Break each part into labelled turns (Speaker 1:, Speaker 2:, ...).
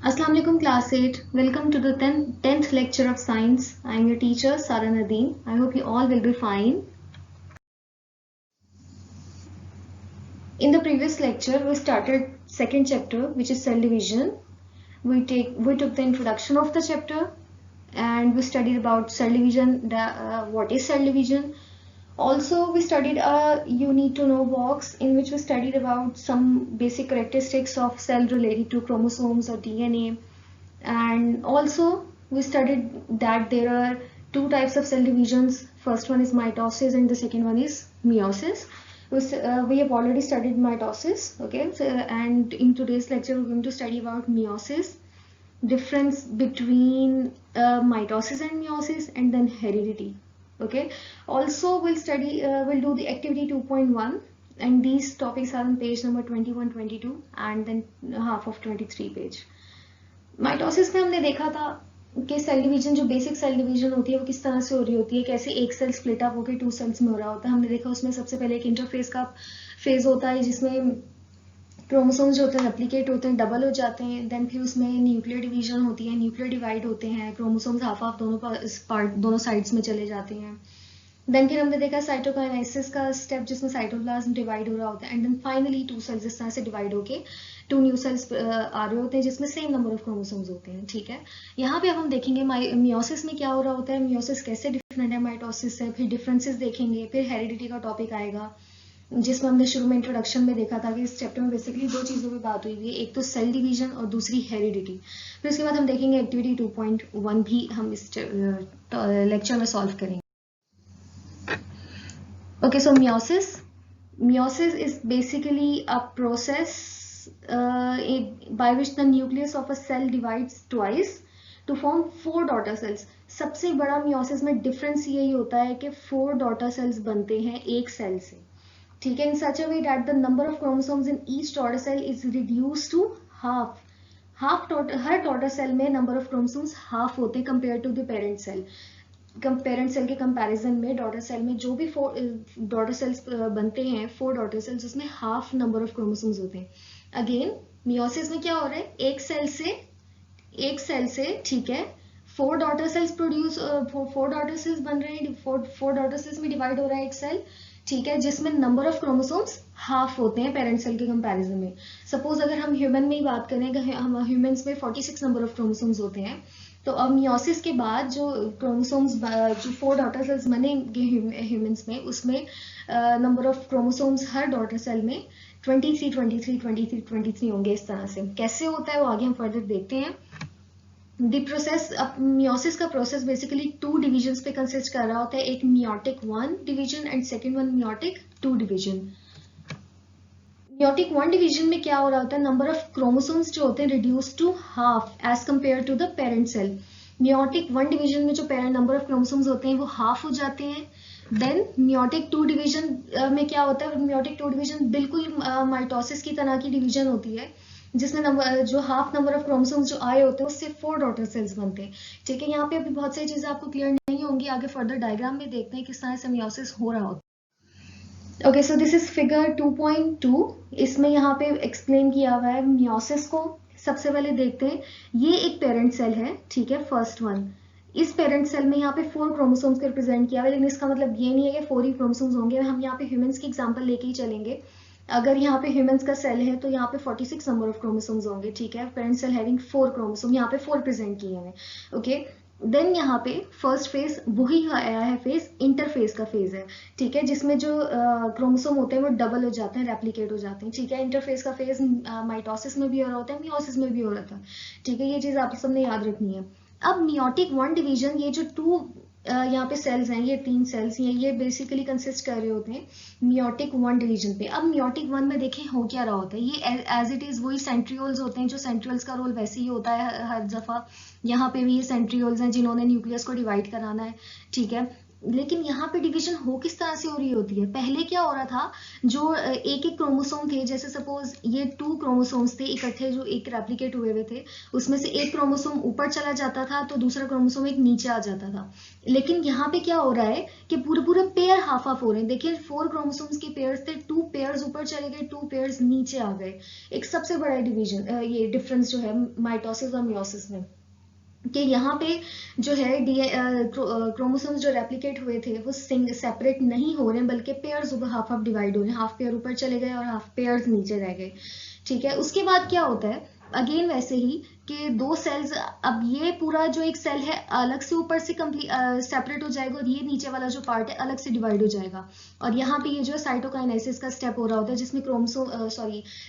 Speaker 1: Assalamu alaikum class 8. Welcome to the 10th lecture of science. I am your teacher Sara Nadeem. I hope you all will be fine. In the previous lecture we started second chapter, which is cell division. We took the introduction of the chapter and we studied about cell division, what is cell division. Also we studied a you need to know box in which we studied about some basic characteristics of cell related to chromosomes or DNA. And also we studied that there are two types of cell divisions. First one is mitosis and the second one is meiosis. We have already studied mitosis, okay? So, and in today's lecture we're going to study about meiosis, difference between mitosis and meiosis, and then heredity, okay? Also we'll do the activity 2.1, and these topics are on page number 21, 22 and then half of 23 page. Mitosis में हमने देखा था कि cell division, जो basic cell division होती है वो किस तरह से हो रही होती है, कैसे एक सेल स्प्लिट अप होकर टू सेल्स में हो रहा होता है। हमने देखा उसमें सबसे पहले एक इंटरफेस का फेज होता है जिसमें क्रोमोसोम्स जो होते हैं रेप्लिकेट होते हैं, डबल हो जाते हैं। देन फिर उसमें न्यूक्लियर डिवीजन होती है, न्यूक्लियर डिवाइड होते हैं, क्रोमोसोम्स हाफ हाफ दोनों साइड्स में चले जाते हैं। देन फिर हमने देखा साइटोकाइनेसिस का स्टेप जिसमें साइटोप्लाज्म डिवाइड हो रहा होता है, and then finally two cells इस तरह से डिवाइड होके टू न्यू सेल्स आ रहे होते हैं जिसमें सेम नंबर ऑफ क्रोमोसोम्स होते हैं, ठीक है। यहाँ पे अब हम देखेंगे मियोसिस में क्या हो रहा होता है, मियोसिस कैसे डिफरेंट है माइटोसिस से, फिर डिफरेंसेस देखेंगे, फिर हेरिडिटी का टॉपिक आएगा जिसमें हमने शुरू में इंट्रोडक्शन में देखा था कि इस चैप्टर में बेसिकली दो चीज़ों पे बात हुई है, एक तो सेल डिवीजन और दूसरी हेरिडिटी। फिर उसके बाद हम देखेंगे एक्टिविटी 2.1 भी हम इस लेक्चर में सॉल्व करेंगे। Okay, so meiosis is basically a process by which the nucleus of a cell divides twice to form 4 daughter cells. सबसे बड़ा meiosis में difference यही होता है कि 4 daughter cells बनते हैं एक cell से, ठीक है, in such a way that the number of chromosomes in each daughter cell is reduced to half. Her daughter cell में number of chromosomes half होते हैं compared to the parent cell. Parent cell के comparison में daughter cell में जो भी daughter cells बनते हैं, 4 डॉटर सेल्स, उसमें हाफ नंबर ऑफ क्रोमोसोम्स होते हैं। अगेन मियोसिस में क्या हो रहा है, एक सेल से ठीक है 4 डॉटर सेल्स बन रहे हैं, 4 डॉटर सेल्स में डिवाइड हो रहा है एक सेल, ठीक है, जिसमें नंबर ऑफ क्रोमोसोम्स हाफ होते हैं पेरेंट सेल के कंपैरिजन में। सपोज अगर हम ह्यूमन में ही बात करें, हम ह्यूमंस में 46 नंबर ऑफ क्रोमोसोम्स होते हैं, तो अब मियोसिस के बाद जो क्रोमोसोम्स जो 4 डॉटर सेल्स बनेंगे ह्यूमंस में, उसमें नंबर ऑफ क्रोमोसोम्स हर डॉटर सेल में 23 होंगे। इस तरह से कैसे होता है वो आगे हम फर्दर देखते हैं। द प्रोसेस, मियोसिस का प्रोसेस बेसिकली 2 डिविजन्स पे कंसिस्ट कर रहा होता है, एक meiotic 1 division and second one meiotic 2 division. Meiotic 1 division में क्या हो रहा होता है, नंबर ऑफ क्रोमोसोम्स जो होते हैं reduce to half as compare to the parent cell. Meiotic 1 division में जो पेरेंट नंबर ऑफ क्रोमोसोम्स होते हैं वो हाफ हो जाते हैं। देन मियोटिक 2 डिवीजन में क्या होता है, मियोटिक 2 डिवीजन बिल्कुल माइटोसिस की तरह की डिवीजन होती है जिसमें जो हाफ नंबर ऑफ क्रोमोसोम्स जो आए होते हैं उससे 4 डॉटर सेल्स बनते हैं, ठीक है। यहाँ पे अभी बहुत सारी चीजें आपको क्लियर नहीं होंगी, आगे फर्दर डायग्राम में देखते हैं किस तरह से मियोसिस हो रहा होता है। Okay, so this is figure 2.2। इसमें यहाँ पे एक्सप्लेन किया हुआ है मियोसिस को। सबसे पहले देखते हैं, ये एक पेरेंट सेल है, ठीक है, फर्स्ट वन। इस पेरेंट सेल में यहाँ पे 4 क्रोमोसोम्स को रिप्रेजेंट किया हुआ है, लेकिन इसका मतलब ये नहीं है कि 4 ही क्रोमोसोम्स होंगे। हम यहाँ पे ह्यूमंस की एग्जांपल लेके ही चलेंगे। अगर यहाँ पे ह्यूमंस का सेल है तो यहाँ पे 46 नंबर ऑफ क्रोमोसोम्स होंगे, ठीक है। पेरेंट सेल हैविंग 4 क्रोमोसोम, यहाँ पे 4 प्रेजेंट किए हुए, ओके। देन यहाँ पे फर्स्ट फेज वही आया है, फेज इंटरफेज का फेज है, ठीक है, जिसमें जो क्रोमोसोम होते हैं वो डबल हो जाते हैं, रेप्लिकेट हो जाते हैं, ठीक है। इंटरफेज का फेज माइटोसिस में भी हो रहा होता है, मियोसिस में भी हो रहा था, ठीक है। ये चीज आप सबने याद रखनी है। अब मियोटिक 1 डिवीजन, ये जो 2 यहाँ पे सेल्स हैं, ये 3 सेल्स हैं, ये बेसिकली कंसिस्ट कर रहे होते हैं मियोटिक 1 डिवीजन पे। अब मियोटिक 1 में देखें हो क्या रहा होता है, ये एज इट इज वही सेंट्रियोल्स होते हैं, जो सेंट्रियोल्स का रोल वैसे ही होता है हर दफा। यहाँ पे भी ये सेंट्रियोल्स हैं जिन्होंने न्यूक्लियस को डिवाइड कराना है, ठीक है। लेकिन यहाँ पे डिवीजन हो किस तरह से हो रही होती है? पहले क्या हो रहा था, जो एक एक क्रोमोसोम थे, जैसे सपोज ये 2 क्रोमोसोम्स थे इकट्ठे जो एक रेप्लिकेट हुए हुए थे, उसमें से एक क्रोमोसोम ऊपर चला जाता था तो दूसरा क्रोमोसोम एक नीचे आ जाता था। लेकिन यहाँ पे क्या हो रहा है कि पूरे पूरे पेयर हाफ हाफ हो रहे हैं। देखिए 4 क्रोमोसोम्स के पेयर्स थे, 2 पेयर्स ऊपर चले गए, 2 पेयर्स नीचे आ गए। एक सबसे बड़ा डिवीजन ये डिफरेंस जो है माइटोसिस और मियोसिस में, कि यहाँ पे जो है क्रोमोसोम्स जो रेप्लिकेट हुए थे वो सेपरेट नहीं हो रहे हैं, बल्कि पेयर्स हाफ हाफ डिवाइड हो रहे हैं, हाफ पेयर ऊपर चले गए और हाफ पेयर्स नीचे रह गए। ठीक है, उसके बाद क्या होता है अगेन वैसे ही कि 2 सेल्स, अब ये पूरा जो एक सेल है अलग से ऊपर से कंप्लीट सेपरेट हो जाएगा और ये नीचे वाला जो पार्ट है अलग से डिवाइड हो जाएगा। और यहाँ पे ये जो साइटोकाइनेसिस का स्टेप हो रहा होता है जिसमें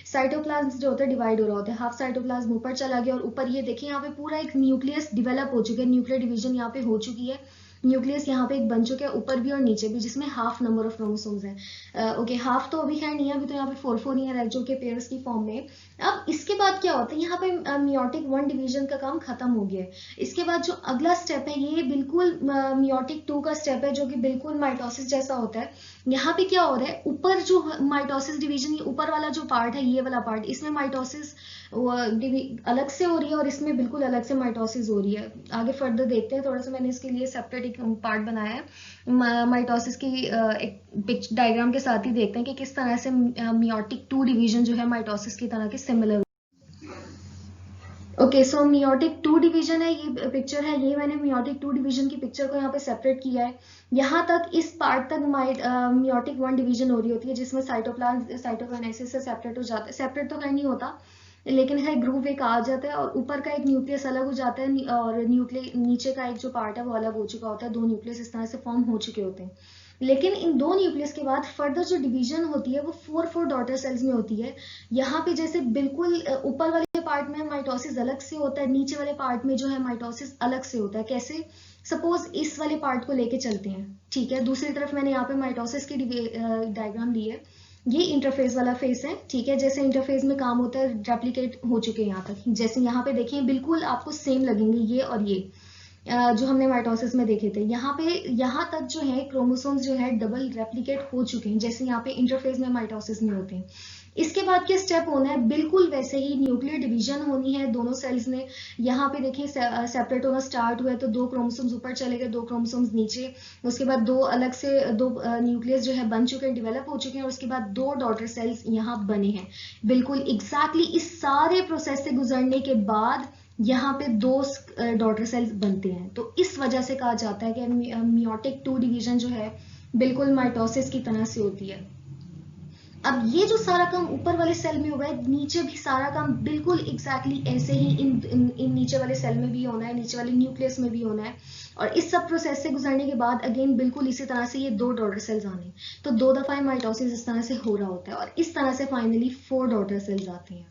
Speaker 1: साइटोप्लाज्म जो होता है डिवाइड हो रहा होता है। हाफ साइटोप्लाज्म ऊपर चला गया और ऊपर ये देखिए यहाँ पे पूरा एक न्यूक्लियस डेवलप हो चुका है, न्यूक्लियर डिवीजन यहाँ पे हो चुकी है। न्यूक्लियस यहाँ पे एक बन चुका है ऊपर भी और नीचे भी, जिसमें हाफ नंबर ऑफ क्रोमोसोम्स है। ओके, हाफ तो अभी है नहीं है, अभी तो यहाँ पे 4 ही है जो के पेयर्स की फॉर्म में। अब इसके बाद क्या होता है, यहाँ पे मियोटिक 1 डिवीजन का काम खत्म हो गया है। इसके बाद जो अगला स्टेप है ये बिल्कुल मियोटिक 2 का स्टेप है, जो कि बिल्कुल माइटोसिस जैसा होता है। यहाँ पे क्या हो रहा है, ऊपर जो माइटोसिस डिवीजन, ये ऊपर वाला जो पार्ट है, ये वाला पार्ट, इसमें माइटोसिस अलग से हो रही है और इसमें बिल्कुल अलग से माइटोसिस हो रही है। आगे फर्दर देखते हैं, थोड़ा सा मैंने इसके लिए सेपरेट एक पार्ट बनाया है माइटोसिस की, एक पिच डायग्राम के साथ ही देखते हैं कि किस तरह से मियोटिक 2 डिवीजन जो है माइटोसिस की तरह के सिमिलर। ओके, सो मियोटिक 2 डिवीजन है, ये पिक्चर है, ये मैंने मियोटिक 2 डिवीजन की पिक्चर को यहाँ पे सेपरेट किया है। यहाँ तक इस पार्ट तक मियोटिक 1 डिवीजन हो रही होती है, जिसमें साइटोप्लाज्म साइटोकाइनेसिस से सेपरेट हो जाता है। सेपरेट तो कहीं नहीं होता, लेकिन है ग्रुप एक आ जाता है और ऊपर का एक न्यूक्लियस अलग हो जाता है और नीचे का एक जो पार्ट है वो अलग हो चुका होता है। 2 न्यूक्लियस इस तरह से फॉर्म हो चुके होते हैं। लेकिन इन 2 न्यूक्लियस के बाद फर्दर जो डिवीजन होती है वो 4 डॉटर सेल्स में होती है। यहाँ पे जैसे बिल्कुल ऊपर वाले पार्ट में माइटोसिस अलग से होता है, नीचे वाले पार्ट में जो है माइटोसिस अलग से होता है। कैसे? सपोज इस वाले पार्ट को लेके चलते हैं, ठीक है। दूसरी तरफ मैंने यहाँ पे माइटोसिस की डायग्राम ली है। ये इंटरफेज वाला फेस है, ठीक है। जैसे इंटरफेज में काम होता है, रेप्लिकेट हो चुके हैं यहाँ तक। जैसे यहाँ पे देखिए बिल्कुल आपको सेम लगेंगे ये और ये जो हमने माइटोसिस में देखे थे। यहाँ तक जो है क्रोमोसोम्स जो है डबल रेप्लिकेट हो चुके हैं, जैसे यहाँ पे इंटरफेज में माइटोसिस में होते हैं। इसके बाद क्या स्टेप होना है, बिल्कुल वैसे ही न्यूक्लियर डिवीजन होनी है दोनों सेल्स में। यहाँ पे देखिए सेपरेट होना स्टार्ट हुआ है, तो 2 क्रोमोसोम्स ऊपर चले गए, 2 क्रोमोसोम्स नीचे। उसके बाद 2 अलग से 2 न्यूक्लियस जो है बन चुके हैं, डेवलप हो चुके हैं। और उसके बाद 2 डॉटर सेल्स यहाँ बने हैं। बिल्कुल एग्जैक्टली इस सारे प्रोसेस से गुजरने के बाद यहाँ पे 2 डॉटर सेल्स बनते हैं। तो इस वजह से कहा जाता है कि मियोटिक 2 डिवीजन जो है बिल्कुल माइटोसिस की तरह से होती है। अब ये जो सारा काम ऊपर वाले सेल में हुआ है, नीचे भी सारा काम बिल्कुल एग्जैक्टली ऐसे ही इन नीचे वाले सेल में भी होना है, नीचे वाले न्यूक्लियस में भी होना है। और इस सब प्रोसेस से गुजरने के बाद अगेन बिल्कुल इसी तरह से ये 2 डॉटर सेल्स आने। तो 2 दफा माइटोसिस इस तरह से हो रहा होता है और इस तरह से फाइनली 4 डॉटर सेल्स आते हैं।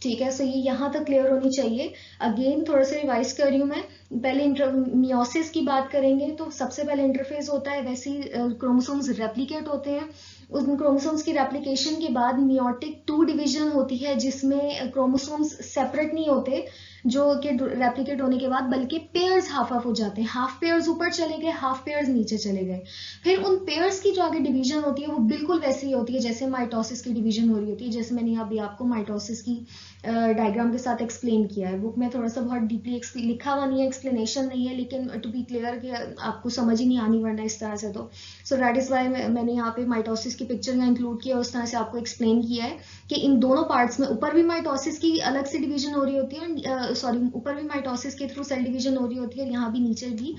Speaker 1: ठीक है, सो ये यहाँ तक क्लियर होनी चाहिए। अगेन थोड़ा सा रिवाइज कर रही हूँ मैं। पहले मियोसिस की बात करेंगे तो सबसे पहले इंटरफेस होता है, वैसे ही क्रोमोसोम्स रेप्लिकेट होते हैं। उन क्रोमोसोम्स की रेप्लिकेशन के बाद मियोटिक 2 डिवीजन होती है, जिसमें क्रोमोसोम्स सेपरेट नहीं होते जो कि रेप्लिकेट होने के बाद, बल्कि पेयर्स हाफ हाफ हो जाते हैं। हाफ पेयर्स ऊपर चले गए, हाफ पेयर्स नीचे चले गए। फिर उन पेयर्स की जो आगे डिवीजन होती है वो बिल्कुल वैसे ही होती है जैसे माइटोसिस की डिवीजन हो रही होती है, जैसे मैंने अभी आपको माइटोसिस की डायग्राम के साथ एक्सप्लेन किया है। बुक में थोड़ा सा बहुत डीपली लिखा हुआ नहीं है, एक्सप्लेनेशन नहीं है, लेकिन टू बी क्लियर कि आपको समझ ही नहीं आनी वरना इस तरह से। तो सो दैट इज वाई मैंने यहाँ पे माइटोसिस की पिक्चर यहाँ इंक्लूड किया, उस तरह से आपको एक्सप्लेन किया है कि इन दोनों पार्ट्स में ऊपर भी माइटोसिस की अलग से डिवीजन हो रही होती है, सॉरी ऊपर भी माइटोसिस के थ्रू सेल डिवीजन हो रही होती है और यहाँ भी नीचे भी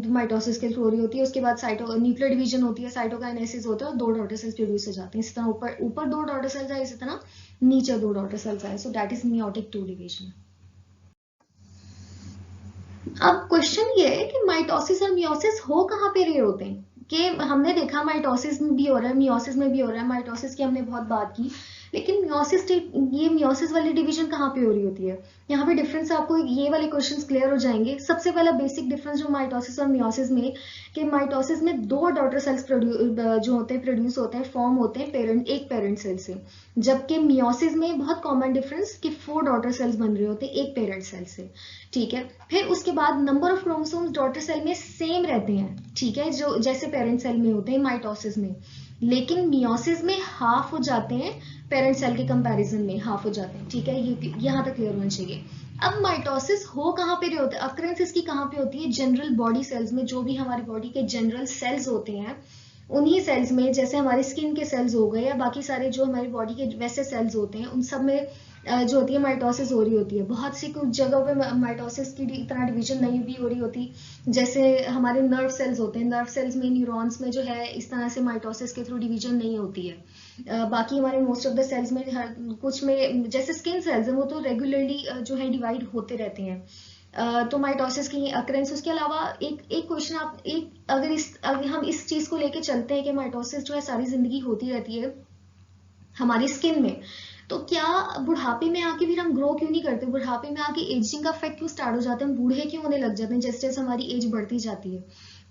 Speaker 1: माइटोसिस के थ्रू हो रही होती है। उसके बाद न्यूक्लियर डिवीजन होती है, साइटोकाइनेसिस होता है और 2 डॉटर सेल्स प्रोड्यूस हो जाते हैं। इसी तरह ऊपर 2 डॉटर सेल्स है, इसी तरह नीचे 2 डॉटर सेल्स है। So that is meiotic 2 division. अब क्वेश्चन ये है कि माइटोसिस और मियोसिस हो कहाँ पे रहे होते हैं, कि हमने देखा माइटोसिस में भी हो रहा है, मियोसिस में भी हो रहा है। माइटोसिस की हमने बहुत बात की, लेकिन ये मियोसिस वाली डिवीजन कहाँ पे हो रही होती है? यहाँ पे डिफरेंस आपको ये वाले क्वेश्चंस क्लियर हो जाएंगे। सबसे पहला बेसिक डिफरेंस जो माइटोसिस और मियोसिस में, कि माइटोसिस में 2 डॉटर सेल्स जो होते हैं प्रोड्यूस होते हैं, फॉर्म होते हैं एक पेरेंट सेल से, जबकि मियोसिस में बहुत कॉमन डिफरेंस कि 4 डॉटर सेल्स बन रहे होते हैं एक पेरेंट सेल से। ठीक है, फिर उसके बाद number of chromosomes daughter cell में सेम रहते हैं, ठीक है, जो जैसे पेरेंट सेल में होते हैं माइटोसिस में, लेकिन मियोसिस में हाफ हो जाते हैं, पेरेंट सेल के कंपैरिजन में हाफ हो जाते हैं। ठीक है, ये यहाँ तक क्लियर होना चाहिए। अब माइटोसिस हो कहाँ पे रहे होते हैं, अक्रेंस इसकी कहाँ पे होती है? जनरल बॉडी सेल्स में, जो भी हमारी बॉडी के जनरल सेल्स होते हैं उन्हीं सेल्स में, जैसे हमारे स्किन के सेल्स हो गए या बाकी सारे जो हमारी बॉडी के वैसे सेल्स होते हैं, उन सब में जो होती है माइटोसिस हो रही होती है। बहुत सी कुछ जगहों पे माइटोसिस की इतना डिवीजन नहीं भी हो रही होती, जैसे हमारे नर्व सेल्स होते हैं, नर्व सेल्स में, न्यूरॉन्स में जो है इस तरह से माइटोसिस के थ्रू डिवीजन नहीं होती है। बाकी हमारे मोस्ट ऑफ द सेल्स में, कुछ में जैसे स्किन सेल्स हैं वो तो रेगुलरली जो है डिवाइड होते रहते हैं। तो माइटोसिस की अक्रेंस। उसके अलावा एक क्वेश्चन आप अगर हम इस चीज को लेके चलते हैं कि माइटोसिस जो है सारी जिंदगी होती रहती है हमारी स्किन में, तो क्या बुढ़ापे में आके फिर हम ग्रो क्यों नहीं करते? बुढ़ापे में आके एजिंग का इफेक्ट क्यों स्टार्ट हो जाता है, हम बूढ़े क्यों होने लग जाते हैं जैसे जैसे हमारी एज बढ़ती जाती है?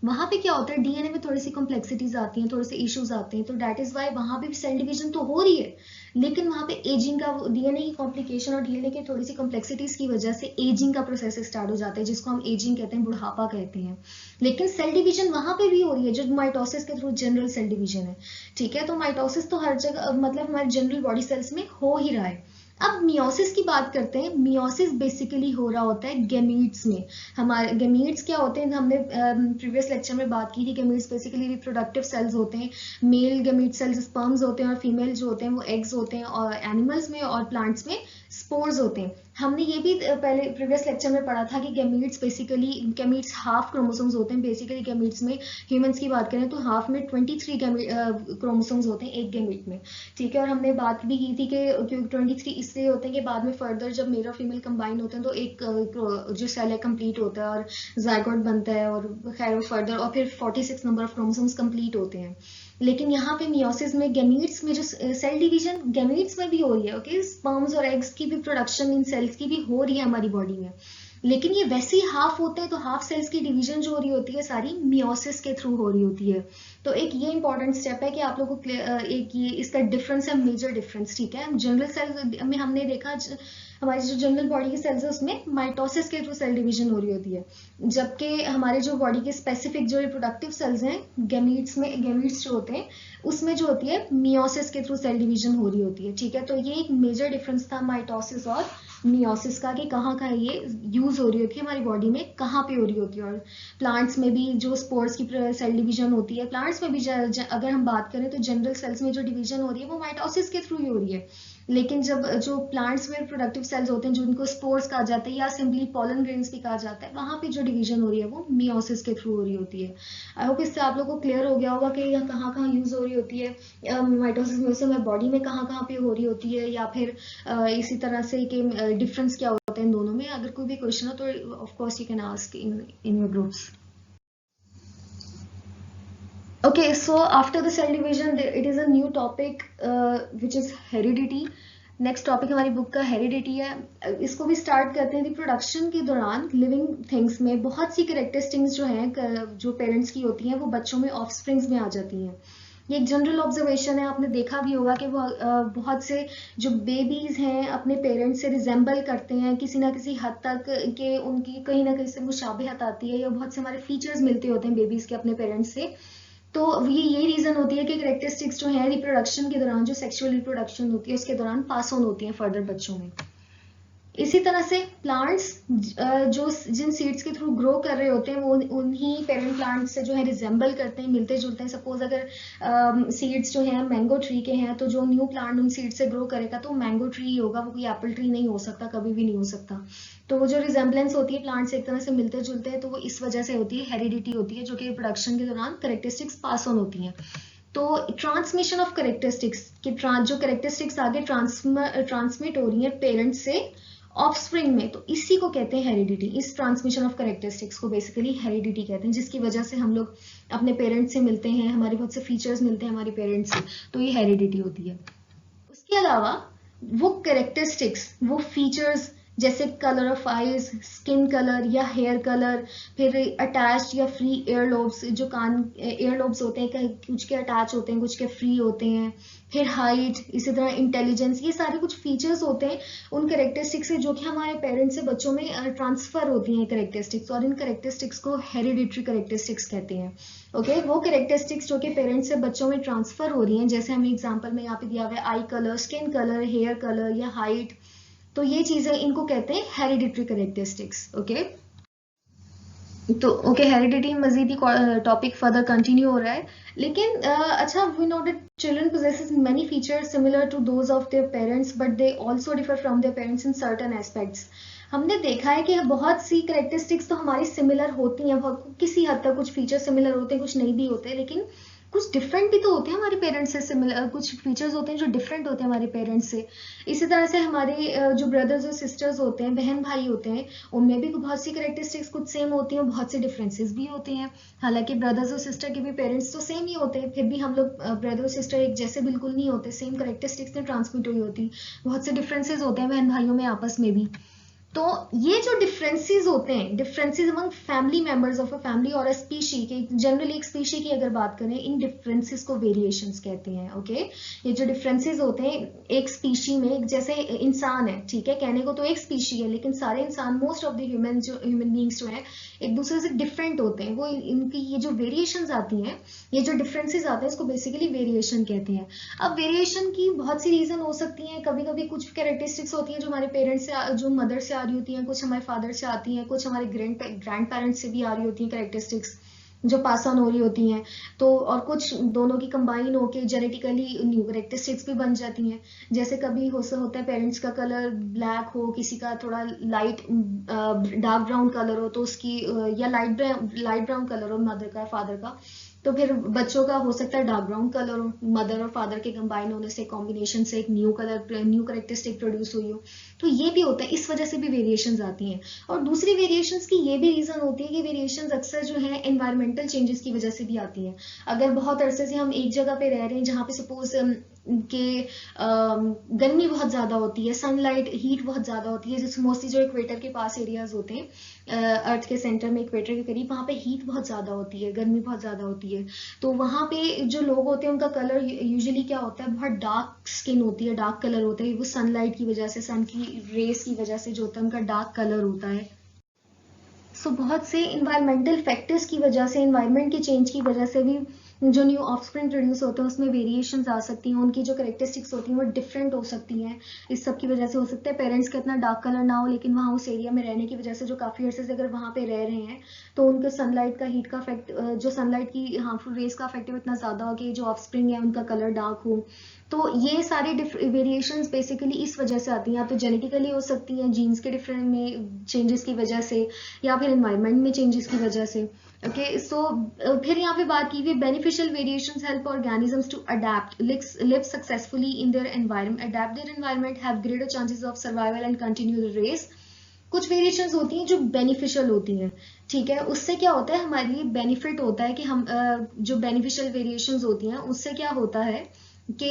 Speaker 1: वहां पे क्या होता है, डीएनए में थोड़ी सी कॉम्प्लेक्सिटीज आती हैं, थोड़े से इश्यूज आते हैं, तो दैट इज वाई वहां पे भी सेल डिवीजन तो हो रही है, लेकिन वहां पे एजिंग का, डीएनए की कॉम्प्लिकेशन और डीएनए के थोड़ी सी कॉम्प्लेक्सिटीज की वजह से एजिंग का प्रोसेस स्टार्ट हो जाता है, जिसको हम एजिंग कहते हैं, बुढ़ापा कहते हैं। लेकिन सेल डिवीजन वहां पे भी हो रही है जो माइटोसिस के थ्रू जनरल सेल डिवीजन है। ठीक है, तो माइटोसिस तो हर जगह, मतलब हमारे जनरल बॉडी सेल्स में हो ही रहा है। अब मियोसिस की बात करते हैं। मियोसिस बेसिकली हो रहा होता है गैमीट्स में। हमारे गैमीट्स क्या होते हैं, हमने प्रीवियस लेक्चर में बात की थी। गैमीट्स बेसिकली रिप्रोडक्टिव सेल्स होते हैं। मेल गैमीट सेल्स स्पर्म्स होते हैं और फीमेल जो होते हैं वो एग्स होते हैं, और एनिमल्स में और प्लांट्स में स्पोर्स होते हैं। हमने ये भी पहले प्रीवियस लेक्चर में पढ़ा था कि गैमीट्स हाफ क्रोमोसोम्स होते हैं। बेसिकली गैमीट्स में, ह्यूमंस की बात करें तो हाफ में 23 क्रोमोसोम्स होते हैं एक गैमीट में। ठीक है, और हमने बात भी की थी कि 23 इसलिए होते हैं कि बाद में फर्दर जब मेल और फीमेल कंबाइन होते हैं तो एक जो सेल है कंप्लीट होता है और जायगोट बनता है, और खैर फर्दर और फिर 46 नंबर ऑफ क्रोमोसोम्स कंप्लीट होते हैं। लेकिन यहाँ पे मियोसिस में गैमीट्स में जो सेल डिवीजन गैमीट्स में भी हो रही है, ओके, स्पर्म्स और एग्स की भी प्रोडक्शन इन सेल्स की भी हो रही है हमारी बॉडी में, लेकिन ये वैसे ही हाफ होते हैं, तो हाफ सेल्स की डिवीजन जो हो रही होती है सारी मियोसिस के थ्रू हो रही होती है। तो एक ये इंपॉर्टेंट स्टेप है कि आप लोगों को एक ये इसका डिफरेंस है, मेजर डिफरेंस। ठीक है, जनरल सेल में हमने देखा हमारी जो जनरल बॉडी की सेल्स है उसमें माइटोसिस के थ्रू सेल डिवीजन हो रही होती है, जबकि हमारे जो बॉडी के स्पेसिफिक जो रिप्रोडक्टिव सेल्स हैं गैमीट्स जो होते हैं उसमें जो होती है मियोसिस के थ्रू सेल डिवीजन हो रही होती है। ठीक है, तो ये एक मेजर डिफरेंस था माइटोसिस और मियोसिस का, कि कहाँ कहाँ ये यूज हो रही होती है हमारी बॉडी में, कहाँ पे हो रही होती है। और प्लांट्स में भी जो स्पोर्स की सेल डिवीजन होती है, प्लांट्स में भी अगर हम बात करें तो जनरल सेल्स में जो डिवीजन हो रही है वो माइटोसिस के थ्रू ही हो रही है, लेकिन जब जो प्लांट्स में प्रोडक्टिव सेल्स होते हैं जिनको स्पोर्स कहा जाता है या सिंपली पॉलन ग्रेन्स भी कहा जाता है, वहां पे जो डिवीजन हो रही है वो मियोसिस के थ्रू हो रही होती है। आई होप इससे आप लोगों को क्लियर हो गया होगा कि यह कहाँ कहाँ यूज हो रही होती है माइटोसिस में, उससे हमारी बॉडी में कहाँ कहाँ पे हो रही होती है, या फिर इसी तरह से कि डिफरेंस क्या होता है इन दोनों में। अगर कोई भी क्वेश्चन हो तो of course you can ask in your groups. Okay, so after the cell division, it is a new topic which is heredity. Next topic हमारी बुक का हेरिडिटी है। इसको भी स्टार्ट करते हैं। रिप्रोडक्शन के दौरान लिविंग थिंग्स में बहुत सी कैरेक्टरिस्टिक्स जो हैं जो पेरेंट्स की होती हैं वो बच्चों में ऑफस्प्रिंग्स में आ जाती हैं। ये एक जनरल ऑब्जर्वेशन है, आपने देखा भी होगा कि वो बहुत से जो बेबीज हैं अपने पेरेंट्स से रिजेंबल करते हैं किसी ना किसी हद तक, कि उनकी कहीं ना कहीं से मुशाबिहत आती है, या बहुत से हमारे फीचर्स मिलते होते हैं बेबीज के अपने पेरेंट्स से। तो ये रीजन होती है कि कैरेक्टरिस्टिक्स जो है रिप्रोडक्शन के दौरान, जो सेक्सुअल रिप्रोडक्शन होती है उसके दौरान पास ऑन होती है फर्दर बच्चों में। इसी तरह से प्लांट्स जो जिन सीड्स के थ्रू ग्रो कर रहे होते हैं वो उन्हीं पेरेंट प्लांट्स से जो है रिजेंबल करते हैं, मिलते जुलते हैं। सपोज अगर सीड्स जो हैं मैंगो ट्री के हैं तो जो न्यू प्लांट उन सीड से ग्रो करेगा तो मैंगो ट्री ही होगा, वो कोई एप्पल ट्री नहीं हो सकता, कभी भी नहीं हो सकता। तो वो जो रिजेंबलेंस होती है प्लांट से एक तरह से मिलते जुलते हैं, तो वो इस वजह से होती है, हेरिडिटी होती है, जो कि प्रोडक्शन के दौरान कैरेक्टरिस्टिक्स पास ऑन होती हैं। तो ट्रांसमिशन ऑफ कैरेक्टरिस्टिक्स की जो कैरेक्टरिस्टिक्स आगे ट्रांसमिट हो रही है पेरेंट से ऑफस्प्रिंग में, तो इसी को कहते हैं हेरिडिटी। इस ट्रांसमिशन ऑफ कैरेक्टरिस्टिक्स को बेसिकली हेरिडिटी कहते हैं, जिसकी वजह से हम लोग अपने पेरेंट्स से मिलते हैं, हमारे बहुत से फीचर्स मिलते हैं हमारे पेरेंट्स से, तो ये हेरिडिटी होती है। के अलावा वो कैरेक्टरिस्टिक्स, वो फीचर्स जैसे colour of eyes, skin colour या हेयर कलर, फिर अटैच्ड या फ्री एयर लोब्स, जो कान एयर लोब्स होते हैं कुछ के अटैच होते हैं कुछ के फ्री होते हैं, फिर हाइट, इसी तरह इंटेलिजेंस, ये सारे कुछ फीचर्स होते हैं उन कैरेक्टरिस्टिक्स से जो कि हमारे पेरेंट्स से बच्चों में ट्रांसफर होती हैं कैरेक्टरिस्टिक्स, और इन कैरेक्टरिस्टिक्स को हेरिडिटरी कैरेक्टरिस्टिक्स कहते हैं। ओके, वो कैरेक्टरिस्टिक्स जो कि पेरेंट्स से बच्चों में ट्रांसफर हो रही हैं, जैसे हमें एग्जांपल में यहाँ पे दिया हुआ है eye colour, skin colour, hair colour या हाइट, तो ये चीजें इनको कहते हैं हेरिडिटरी कैरेक्टरिस्टिक्स। ओके, तो ओके, हेरिडिटी मजीद ही टॉपिक फर्दर कंटिन्यू हो रहा है, लेकिन अच्छा, we know that children possesses many features similar to those of their parents but they also differ from their parents in certain aspects। हमने देखा है कि बहुत सी कैरेक्टरिस्टिक्स तो हमारी सिमिलर होती हैं, किसी हद तक कुछ फीचर सिमिलर होते हैं, कुछ नहीं भी होते, लेकिन कुछ डिफरेंट भी तो होते हैं हमारे पेरेंट्स से, सिमिलर कुछ फीचर्स होते हैं जो डिफरेंट होते हैं हमारे पेरेंट्स से। इसी तरह से हमारे जो ब्रदर्स और सिस्टर्स होते हैं, बहन भाई होते हैं, उनमें भी बहुत सी कैरेक्टरिस्टिक्स कुछ सेम होती हैं, बहुत से डिफरेंसेस भी होते हैं। हालांकि ब्रदर्स और सिस्टर के भी पेरेंट्स तो सेम ही होते हैं, फिर भी हम लोग ब्रदर और सिस्टर एक जैसे बिल्कुल नहीं होते, सेम कैरेक्टरिस्टिक्स में ट्रांसमिट हुई होती, बहुत से डिफरेंसेस होते हैं बहन भाइयों में आपस में भी। तो ये जो डिफरेंसेस होते हैं, differences among family members of a family और अ स्पीशी के, जनरली एक स्पीशी की अगर बात करें, इन डिफरेंसेस को वेरिएशंस कहते हैं। ओके, ये जो डिफरेंसेस होते हैं एक स्पीशी में, जैसे इंसान है, ठीक है, कहने को तो एक स्पीशी है, लेकिन सारे इंसान, most of the human beings जो है एक दूसरे से डिफरेंट होते हैं, वो इनकी ये जो वेरिएशंस आती हैं, ये जो डिफरेंसेस आते हैं, इसको बेसिकली वेरिएशन कहते हैं। अब वेरिएशन की बहुत सी रीजन हो सकती हैं, कभी कभी कुछ कैरेक्टरिस्टिक्स होती हैं जो हमारे पेरेंट्स से, जो मदर से आ रही होती हैं, कुछ हमारे फादर से आती हैं, कुछ हमारे ग्रैंड पेरेंट्स से भी आ रही होती हैं कैरेक्टरिस्टिक्स जो पास ऑन हो रही होती हैं, तो और कुछ दोनों की कंबाइन होके जेनेटिकली न्यू कैरेक्टरिस्टिक्स भी बन जाती हैं। जैसे कभी होता है पेरेंट्स का कलर ब्लैक हो, किसी का थोड़ा लाइट डार्क ब्राउन कलर हो, तो उसकी या लाइट ब्राउन कलर हो मदर का, फादर का, तो फिर बच्चों का हो सकता है डार्क ब्राउन कलर हो, मदर और फादर के कंबाइन होने से, कॉम्बिनेशन से एक न्यू कैरेक्टरिस्टिक प्रोड्यूस हुई हो, तो ये भी होता है, इस वजह से भी वेरिएशंस आती हैं। और दूसरी वेरिएशंस की ये भी रीजन होती है कि वेरिएशंस अक्सर जो है एनवायरमेंटल चेंजेस की वजह से भी आती हैं। अगर बहुत अरसे से हम एक जगह पे रह रहे हैं जहाँ पे सपोज के गर्मी बहुत ज्यादा होती है, सनलाइट हीट बहुत ज्यादा होती है, जैसे मोस्टली जो इक्वेटर के पास एरियाज होते हैं, अर्थ के सेंटर में इक्वेटर के करीब, वहां पे हीट बहुत ज्यादा होती है, गर्मी बहुत ज्यादा होती है, तो वहां पे जो लोग होते हैं उनका कलर यूजुअली क्या होता है, बहुत डार्क स्किन होती है, डार्क कलर होता है, वो सनलाइट की वजह से, सन की रेस की वजह से जो होता है उनका डार्क कलर होता है। सो बहुत से इन्वायरमेंटल फैक्टर्स की वजह से, इन्वायरमेंट के चेंज की वजह से भी जो न्यू ऑफस्प्रिंग प्रोड्यूस होते हैं उसमें वेरिएशंस आ सकती हैं, उनकी जो कैरेक्टरिस्टिक्स होती हैं वो डिफरेंट हो सकती हैं। इस सब की वजह से हो सकता है पेरेंट्स का इतना डार्क कलर ना हो, लेकिन वहाँ उस एरिया में रहने की वजह से जो काफी अरसे से अगर वहाँ पे रह रहे हैं, तो उनके सनलाइट का हीट का इफेक्ट, जो सनलाइट की हार्मफुल रेस का इफेक्ट इतना ज्यादा हो कि जो ऑफस्प्रिंग है उनका कलर डार्क हो। तो ये सारी वेरिएशंस बेसिकली इस वजह से आती हैं, या तो जेनेटिकली हो सकती हैं, जीन्स के डिफरेंट में चेंजेस की वजह से, या फिर एनवायरनमेंट में चेंजेस की वजह से। ओके, सो फिर यहाँ पे बात की हुई beneficial variations help organisms to adapt, live successfully in their environment, adapt their environment, have greater chances of survival and continue the race. कुछ वेरिएशंस होती हैं जो बेनिफिशियल होती हैं, ठीक है, उससे क्या होता है, हमारे लिए बेनिफिट होता है कि हम जो बेनिफिशियल वेरिएशंस होती हैं उससे क्या होता है कि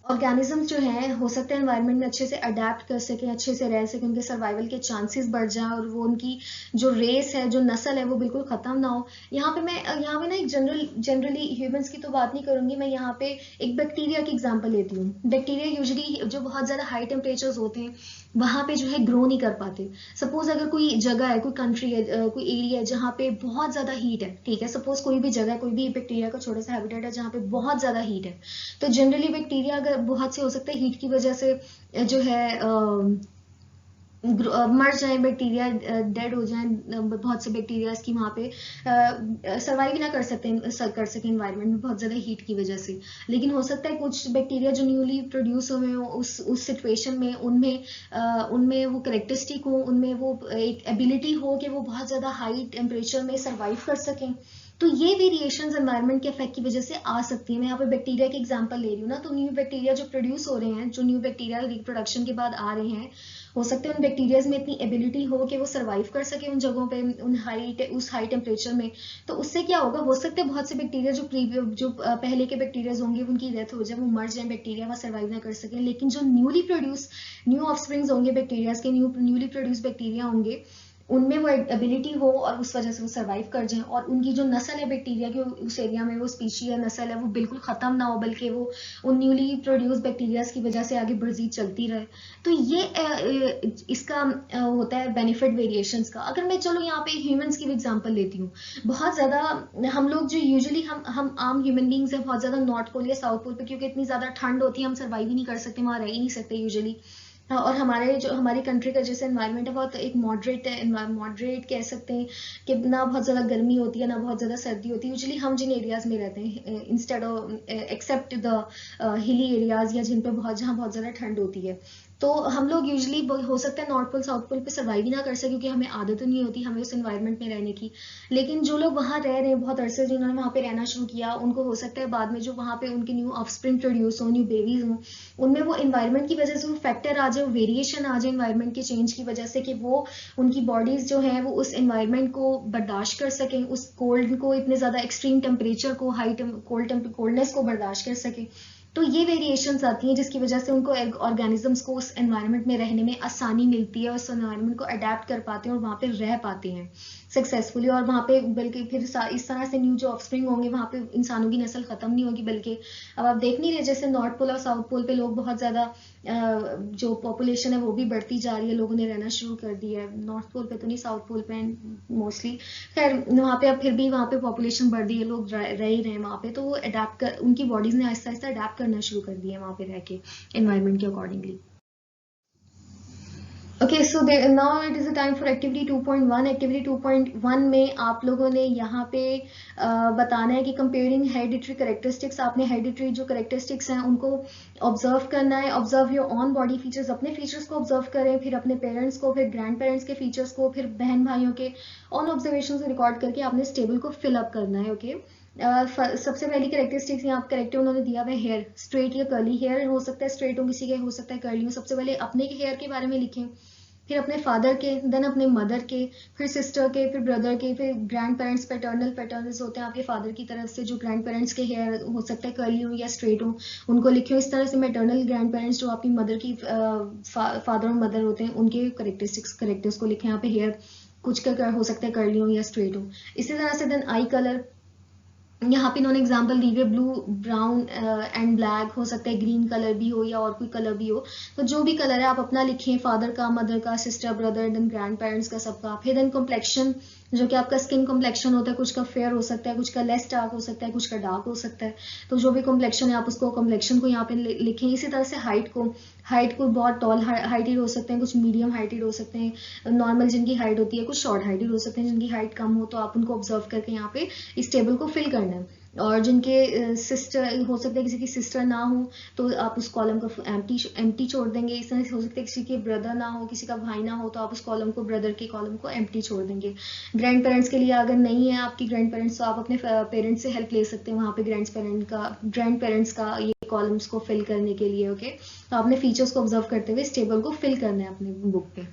Speaker 1: ऑर्गेनिजम्स जो है हो सकता है एनवायरनमेंट में अच्छे से अडेप्ट कर सकें, अच्छे से रह सकें, उनके सर्वाइवल के चांसेस बढ़ जाएं, और वो उनकी जो रेस है, जो नस्ल है, वो बिल्कुल खत्म ना हो। यहाँ पे ना एक जनरली ह्यूमंस की तो बात नहीं करूंगी मैं, यहाँ पे एक बैक्टीरिया की एग्जांपल लेती हूँ। बैक्टीरिया यूजुअली जो बहुत ज्यादा हाई टेम्परेचर्स होते हैं वहां पे जो है ग्रो नहीं कर पाते। सपोज अगर कोई जगह है, कोई कंट्री है, कोई एरिया है जहाँ पे बहुत ज्यादा हीट है, ठीक है, सपोज कोई भी जगह, कोई भी बैक्टीरिया का छोटा सा हैबिटेट है जहाँ पे बहुत ज्यादा हीट है, तो जनरली बैक्टीरिया अगर बहुत से हो सकता है हीट की वजह से जो है मर जाए बैक्टीरिया, डेड हो जाए, बहुत से बैक्टीरिया की वहाँ पे सर्वाइव ना कर सके इन्वायरमेंट में बहुत ज्यादा हीट की वजह से। लेकिन हो सकता है कुछ बैक्टीरिया जो न्यूली प्रोड्यूस हुए हो उस सिचुएशन में, उनमें वो कैरेक्टरिस्टिक हो, उनमें वो एक एबिलिटी हो कि वो बहुत ज्यादा हाई टेम्परेचर में सर्वाइव कर सकें। तो ये वेरिएशंस एनवायरनमेंट के इफेक्ट की वजह से आ सकती है। मैं यहाँ पे बैक्टीरिया की एग्जांपल ले रही हूँ ना, तो न्यू बैक्टीरिया जो प्रोड्यूस हो रहे हैं, जो न्यू बैक्टीरिया रिप्रोडक्शन के बाद आ रहे हैं, हो सकता है उन बैक्टीरियाज में इतनी एबिलिटी हो कि वो सर्वाइव कर सके उन जगहों पे, उस हाई टेम्परेचर में। तो उससे क्या होगा, हो सकता है बहुत से बैक्टीरिया जो पहले के बैक्टीरियाज होंगे उनकी डेथ हो जाए, वो मर जाए, बैक्टीरिया वहाँ सर्वाइव ना कर सके। लेकिन जो न्यू ऑफस्प्रिंग्स होंगे बैक्टीरियाज के, न्यूली प्रोड्यूस बैक्टीरिया होंगे, उनमें वो एबिलिटी हो और उस वजह से वो सर्वाइव कर जाएं, और उनकी जो नस्ल है बैक्टीरिया की उस एरिया में, वो स्पीशी या नस्ल है, वो बिल्कुल खत्म ना हो, बल्कि वो उन न्यूली प्रोड्यूस बैक्टीरियाज की वजह से आगे बढ़ती चलती रहे। तो ये इसका होता है बेनिफिट वेरिएशंस का। अगर मैं चलो यहाँ पे ह्यूमंस की भी एग्जांपल लेती हूँ, बहुत ज्यादा हम लोग जो यूजुअली हम आम ह्यूमन बींग्स हैं बहुत ज्यादा नॉर्थ पोल या साउथ पोल पे, क्योंकि इतनी ज्यादा ठंड होती है, हम सर्वाइव ही नहीं कर सकते, वहां रह ही नहीं सकते यूजुअली। और हमारी कंट्री का जैसे एनवायरनमेंट है बहुत एक मॉडरेट कह सकते हैं, कि ना बहुत ज़्यादा गर्मी होती है ना बहुत ज़्यादा सर्दी होती है यूजुअली हम जिन एरियाज़ में रहते हैं, instead of except the hilly areas, या जहाँ बहुत ज़्यादा ठंड होती है। तो हम लोग यूजुअली हो सकता है नॉर्थ पोल साउथ पोल पे सर्वाइव ही ना कर सके, क्योंकि हमें आदत नहीं होती हमें उस एनवायरनमेंट में रहने की। लेकिन जो लोग वहाँ रह रहे हैं बहुत अरसे, जिन्होंने वहाँ पे रहना शुरू किया, उनको हो सकता है बाद में जो वहाँ पे उनके न्यू ऑफस्प्रिंग प्रोड्यूस हो, न्यू बेबीज हों, उनमें वो एनवायरनमेंट की वजह से वो फैक्टर आ जाए, वेरिएशन आ जाए एनवायरनमेंट के चेंज की वजह से, कि वो उनकी बॉडीज जो है वो उस एनवायरनमेंट को बर्दाश्त कर सकें, उस कोल्ड को, इतने ज़्यादा एक्सट्रीम टेम्परेचर को, कोल्डनेस को बर्दाश्त कर सकें। तो ये वेरिएशंस आती हैं जिसकी वजह से उनको ऑर्गेनिजम्स को उस एनवायरनमेंट में रहने में आसानी मिलती है, उस एनवायरनमेंट को अडेप्ट कर पाते हैं और वहाँ पे रह पाते हैं सक्सेसफुली। और वहाँ पे बल्कि फिर इस तरह से न्यू जो ऑफस्प्रिंग होंगे, वहाँ पे इंसानों की नस्ल खत्म नहीं होगी, बल्कि अब आप देख नहीं रहे जैसे नॉर्थ पोल और साउथ पोल पे लोग बहुत ज़्यादा जो पॉपुलेशन है वो भी बढ़ती जा रही है, लोगों ने रहना शुरू कर दिया है। नॉर्थ पोल पे तो नहीं, साउथ पोल पे मोस्टली। खैर वहाँ पे अब फिर भी वहाँ पे पॉपुलेशन बढ़ रही है, लोग रह ही रहे हैं वहाँ पे, तो वो अडेप्ट कर, उनकी बॉडीज ने आहिस्ता आहिस्ता अडेप्ट करना शुरू कर दिया है वहाँ पे रह के एनवायरनमेंट के accordingly. Okay, so now it is a time for activity 2.1। Activity 2.1 में आप लोगों ने यहाँ पे बताना है कि कंपेयरिंग हेरिडिटरी कैरेक्टरिस्टिक्स, आपने हेरिडिटरी जो कैरेक्टरिस्टिक्स हैं उनको ऑब्जर्व करना है। Observe your on body features, अपने फीचर्स को ऑब्जर्व करें, फिर अपने पेरेंट्स को, फिर ग्रैंड पेरेंट्स के फीचर्स को, फिर बहन भाइयों के ऑन ऑब्जर्वेशन को रिकॉर्ड करके आपने इस टेबल को फिलअप करना है। ओके, सबसे पहली कैरेक्टरिस्टिक्स यहाँ करेक्टर उन्होंने दिया हुआ है हेयर, स्ट्रेट या कर्ली हेयर, हो सकता है स्ट्रेट हो किसी के, हो सकता है कर्ली हो। सबसे पहले अपने के हेयर के बारे में लिखें, फिर अपने फादर के, देन अपने मदर के, फिर सिस्टर के, फिर ब्रदर के, फिर ग्रैंड पेरेंट्स, पैटर्नल्स होते हैं आपके फादर की तरफ से, जो ग्रैंड पेरेंट्स के हेयर हो सकता है कर्ली हो या स्ट्रेट हो, उनको लिखियो। इस तरह से मैटरनल ग्रैंड पेरेंट्स जो आपकी मदर की फादर और मदर होते हैं, उनके करेक्टर्स को लिखें यहाँ पे। हेयर कुछ का हो सकता है कर्ली हो या स्ट्रेट हो। इसी तरह से देन आई कलर, यहाँ पे इन्होंने एग्जाम्पल दी हुई, ब्लू, ब्राउन एंड ब्लैक, हो सकता है ग्रीन कलर भी हो या और कोई कलर भी हो। तो जो भी कलर है आप अपना लिखें, फादर का, मदर का, sister, brother, then grand parents का, सबका। फिर देन कॉम्प्लेक्शन, जो कि आपका स्किन कॉम्प्लेक्शन होता है, कुछ का फेयर हो सकता है, कुछ का लेस डार्क हो सकता है, कुछ का डार्क हो सकता है। तो जो भी कॉम्प्लेक्शन है आप उसको, कॉम्प्लेक्शन को यहाँ पे लिखें। इसी तरह से हाइट को बहुत टॉल हाइटेड हो सकते हैं, कुछ मीडियम हाइटेड हो सकते हैं, नॉर्मल जिनकी हाइट होती है, कुछ शॉर्ट हाइटेड हो सकते हैं जिनकी हाइट कम हो, तो आप उनको ऑब्जर्व करके यहाँ पे इस टेबल को फिल करना है। और जिनके सिस्टर हो सकता है, किसी की सिस्टर ना हो, तो आप उस कॉलम को एम्प्टी छोड़ देंगे। इस तरह से हो सकता है किसी के ब्रदर ना हो, किसी का भाई ना हो, तो आप उस कॉलम को, ब्रदर के कॉलम को एम्प्टी छोड़ देंगे। ग्रैंड पेरेंट्स के लिए अगर नहीं है आपकी ग्रैंड पेरेंट्स, तो आप अपने पेरेंट्स से हेल्प ले सकते हैं वहाँ पे ग्रैंड पेरेंट्स का ये कॉलम्स को फिल करने के लिए। ओके, तो आपने फीचर्स को ऑब्जर्व करते हुए इस टेबल को फिल करना है अपने बुक पे।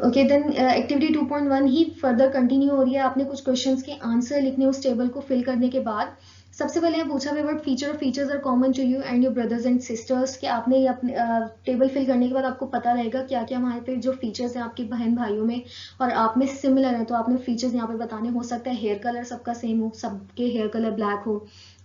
Speaker 1: ओके, देन एक्टिविटी 2.1 ही फर्दर कंटिन्यू हो रही है। आपने कुछ क्वेश्चंस के आंसर लिखने उस टेबल को फिल करने के बाद। सबसे पहले यहाँ पूछा हुआ features are common to you and your brothers and sisters, कि आपने ये अपने टेबल फिल करने के बाद आपको पता रहेगा क्या क्या वहाँ पे जो फीचर्स हैं आपके बहन भाइयों में और आप में सिमिलर है, तो आपने फीचर्स यहाँ पे बताने। हो सकता है हेयर कलर सबका सेम हो, सबके हेयर कलर ब्लैक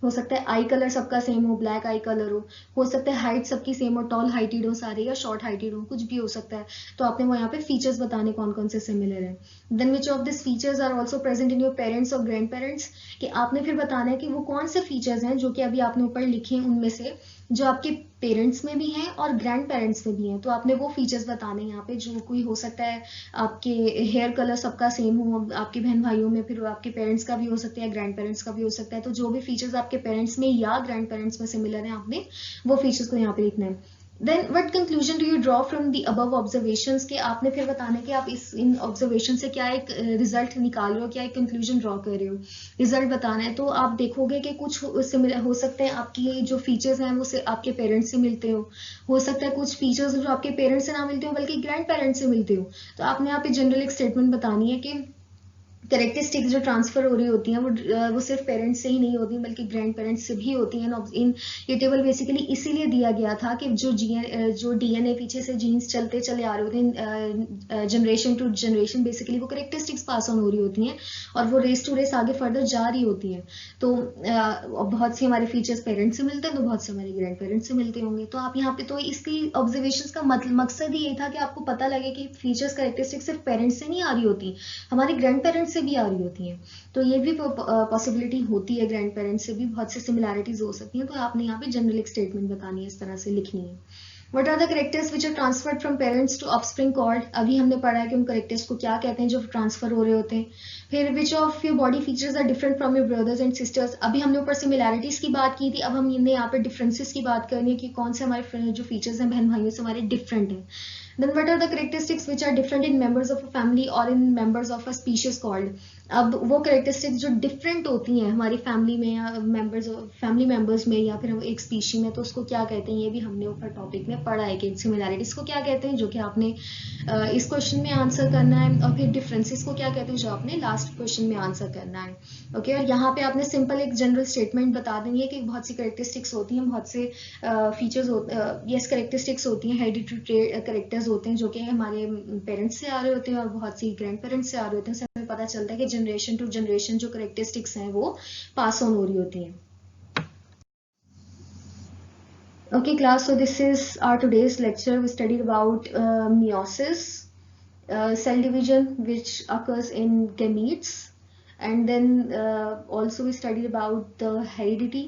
Speaker 1: हो सकता है आई कलर सबका सेम हो, ब्लैक आई कलर हो सकता है हाइट सबकी सेम हो, टॉल हाइटेड हो सारे या शॉर्ट हाइटेड हो, कुछ भी हो सकता है। तो आपने वो यहाँ पे फीचर्स बताने कौन कौन से सिमिलर है। Then which of this features are also present in your parents और ग्रैंड पेरेंट्स, कि आपने फिर बताना है कि वो कौन से फीचर्स हैं जो कि अभी आपने ऊपर लिखे हैं उनमें से जो आपके पेरेंट्स में भी हैं और ग्रैंड पेरेंट्स में भी हैं। तो आपने वो फीचर्स बताने हैं यहाँ पे, जो कोई हो सकता है आपके हेयर कलर सबका सेम हो आपके बहन भाइयों में, फिर आपके पेरेंट्स का भी हो सकता है, ग्रैंड पेरेंट्स का भी हो सकता है। तो जो भी फीचर्स आपके पेरेंट्स में या ग्रैंड पेरेंट्स में सिमिलर हैं, आपने वो फीचर्स को यहाँ पे लिखना है। Then what conclusion do you draw from the above observations, के आपने फिर बताना कि आप इन ऑब्जर्वेशन से क्या एक रिजल्ट निकाल रहे हो, क्या एक कंक्लूजन ड्रॉ कर रहे हो, रिजल्ट बताना है। तो आप देखोगे कि कुछ सिमिलर हो सकते हैं, आपकी जो फीचर्स हैं वो से आपके पेरेंट्स से मिलते हो सकता है कुछ फीचर्स जो आपके पेरेंट्स से ना मिलते हो बल्कि ग्रैंड पेरेंट्स से मिलते हो। तो आपने यहाँ पे जनरल एक स्टेटमेंट बतानी है कि कैरेक्टरिस्टिक्स जो ट्रांसफर हो रही होती हैं वो सिर्फ पेरेंट्स से ही नहीं होती बल्कि ग्रैंड पेरेंट्स से भी होती हैं। इन ये टेबल बेसिकली इसीलिए दिया गया था कि जो डीएनए पीछे से जीन्स चलते चले आ रहे होते हैं जनरेशन टू जनरेशन, बेसिकली वो कैरेक्टरिस्टिक्स पास ऑन हो रही होती हैं और वो रेस टू रेस आगे फर्दर जा रही होती हैं। तो बहुत सी हमारे फीचर्स पेरेंट्स से मिलते हैं तो बहुत से हमारे ग्रैंड पेरेंट्स से मिलते होंगे। तो आप यहाँ पे तो इसकी ऑब्जर्वेशन का मकसद ही ये था कि आपको पता लगे कि फीचर्स कैरेक्टरिस्टिक्स सिर्फ पेरेंट्स से नहीं आ रही होती, हमारे ग्रैंड पेरेंट्स से भी आ रही होती हैं। तो ये भी पॉसिबिलिटी होती है, ग्रैंड पेरेंट्स से भी बहुत से सिमिलैरिटीज हो सकती हैं। तो आपने यहाँ पे जनरल एक स्टेटमेंट बतानी है, इस तरह से लिखनी है। What are the characters which are transferred from parents to offspring called? अभी हमने पढ़ा है कि उन characters को क्या कहते हैं जो ट्रांसफर हो रहे होते हैं। फिर which of your body features are different from your brothers and sisters? अभी हमने ऊपर similarities की बात की थी, अब हमने यहाँ पे differences की बात करनी है कि कौन से हमारे जो features हैं बहन भाइयों से हमारे different हैं। Then what are the characteristics which are different in members of a family or in members of a species called? अब वो कैरेक्टरिस्टिक्स जो डिफरेंट होती हैं हमारी फैमिली में या फैमिली मेंबर्स में या फिर एक स्पीशी में, तो उसको क्या कहते हैं, ये भी हमने ऊपर टॉपिक में पढ़ा है कि सिमिलैरिटीज को क्या कहते हैं, जो कि आपने इस क्वेश्चन में आंसर करना है, और फिर डिफरेंसेस को क्या कहते हैं जो आपने लास्ट क्वेश्चन में आंसर करना है। ओके, और यहाँ पे आपने सिंपल एक जनरल स्टेटमेंट बता देंगे कि बहुत सी कैरेक्टरिस्टिक्स होती हैं, बहुत से फीचर्स यस कैरेक्टरिस्टिक्स होती हैं, हेरिडिटरी कैरेक्टर्स होते हैं जो कि हमारे पेरेंट्स से आ रहे होते हैं और बहुत सी ग्रैंड पेरेंट्स से आ रहे होते हैं। हमें पता चलता है कि जनरेशन टू जनरेशन जो कैरेक्टरिस्टिक्स हैं वो पास ऑन हो रही होती हैं। Okay class, so this is our today's lecture. We studied about meiosis, cell division which occurs in gametes, and then also we studied about the heredity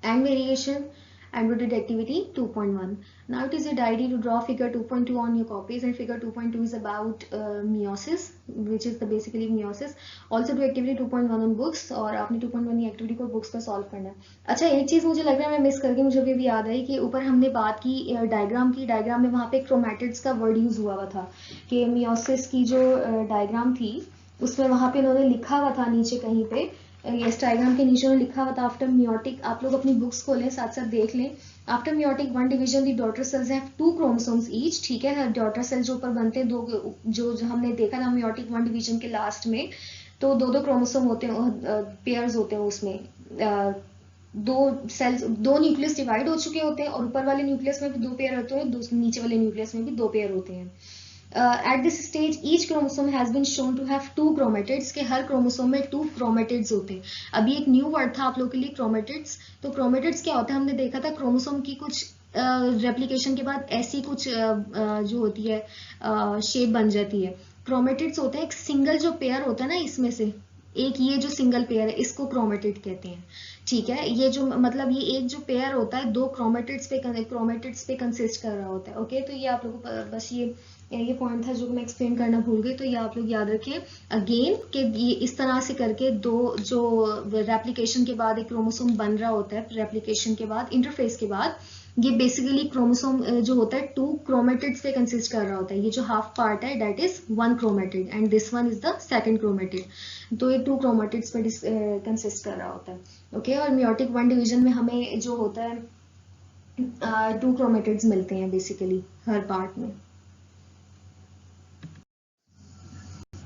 Speaker 1: and variation, and we did activity 2.1. Now it is a diary to draw figure 2.2 on your copies, and figure 2.2 is about meiosis, which is the basically meiosis. Also do activity 2.1 on books, और आपने 2.1 की activity को books पर solve करना है। अच्छा, एक चीज मुझे लग रहा है मैं मिस करके, मुझे अभी याद आई कि ऊपर हमने बात की डायग्राम में वहाँ पे क्रोमैटिड्स का वर्ड यूज हुआ था कि meiosis की जो डायग्राम थी उसमें वहाँ पे उन्होंने लिखा हुआ था नीचे कहीं पे, यस डायग्राम के नीचे लिखा हुआ था आफ्टर मियोटिक, आप लोग अपनी बुक्स खोलें साथ साथ देख लें। After meiotic one division the daughter cells have 2 chromosomes each, ठीक है, डॉटर सेल जो ऊपर बनते हैं दो, जो हमने देखा था मियोटिक वन डिवीजन के लास्ट में, तो दो क्रोमोसोम होते हैं, पेयर्स होते हैं उसमें, दो सेल्स, दो न्यूक्लियस डिवाइड हो चुके होते हैं और ऊपर वाले न्यूक्लियस में भी 2 पेयर होते हैं, नीचे वाले न्यूक्लियस में भी 2 पेयर होते हैं। At this stage each chromosome has been shown to have 2 chromatids, के हर क्रोमोसोम में 2 chromatids होते हैं। अभी एक न्यू वर्ड था आप लोगों के लिए chromatids। तो chromatids क्या होता है, हमने देखा था क्रोमोसोम की कुछ रेप्लिकेशन के बाद ऐसी कुछ जो होती है शेप बन जाती है। क्रोमेटिड्स होते हैं एक सिंगल जो पेयर होता है ना, इसमें से एक ये जो सिंगल पेयर है इसको क्रोमेटिड कहते हैं, ठीक है। ये जो मतलब ये एक जो पेयर होता है 2 क्रोमेटिड्स पे कंसिस्ट कर रहा होता है। ओके, तो ये आप लोगों को बस ये पॉइंट था जो मैं एक्सप्लेन करना भूल गई, तो ये आप लोग याद रखें अगेन कि ये इस तरह से करके दो जो रेप्लिकेशन के बाद एक क्रोमोसोम बन रहा होता है, रेप्लिकेशन के बाद इंटरफेस के बाद, ये बेसिकली क्रोमोसोम जो होता है 2 क्रोमेटिड्स पे कंसिस्ट कर रहा होता है। ये जो हाफ पार्ट है that is 1 chromatid and this one is the second chromatid. तो ये 2 क्रोमेटिड्स पे कंसिस्ट कर रहा होता है। ओके, और मियोटिक वन डिवीजन में हमें जो होता है 2 क्रोमेटिड्स मिलते हैं बेसिकली हर पार्ट में।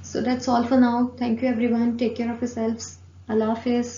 Speaker 1: So that's all for now. Thank you everyone. Take care of yourselves. Allah Hafiz.